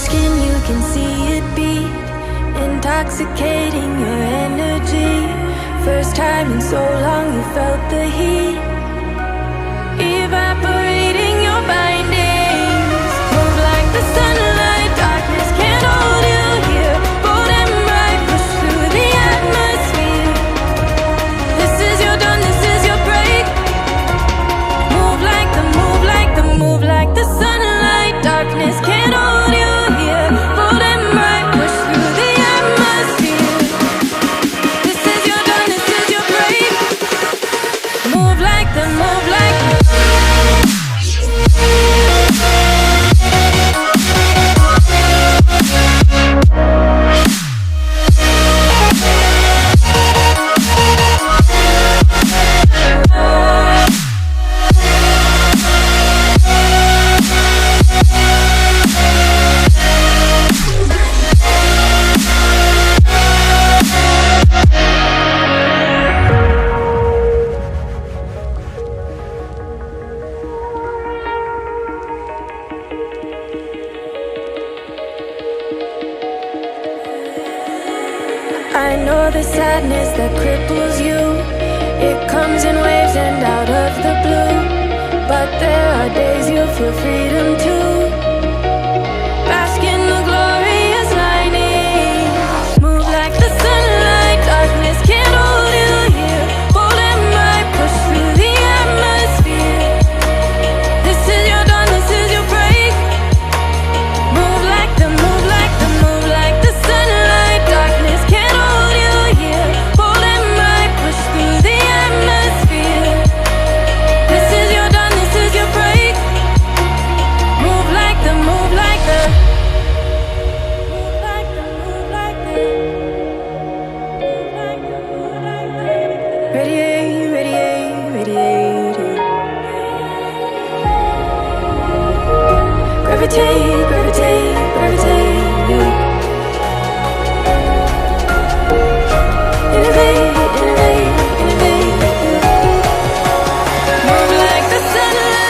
skin, you can see it beat, intoxicating your energy. First time in so long you felt the heat, evaporating your bindings. Move like the sunlight, darkness can't hold you here. Bold and bright, push through the atmosphere. This is your dawn, this is your break. Move like the, move like the, move like the sunlight. Darkness can't hold you here. Bold and bright, push through the atmosphere. This is your dawn, this is your break. Move like the, move like the. I know the sadness that cripples you. It comes in waves and out of the blue. But there are days you feel freedom too. Bask in the glorious lightning. Move like the sunlight. Darkness can't hold you here. Bold and bright, push through the atmosphere. This is your dawn, this is your break. Move like the, move like the, move like the sunlight. Darkness can't hold you here. Bold and bright, push through the atmosphere. This is your dawn, this is your break. Move like the, move like the. Move like the, move like the. Move like the, move like the. Radiate, radiate, radiate. Gravitate, gravitate, gravitate. Innovate, innovate, innovate. Move like the sunlight.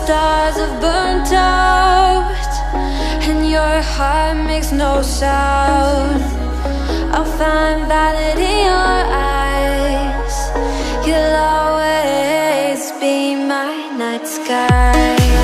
stars have burnt out and your heart makes no sound. I'll find valid in your eyes. You'll always be my night sky.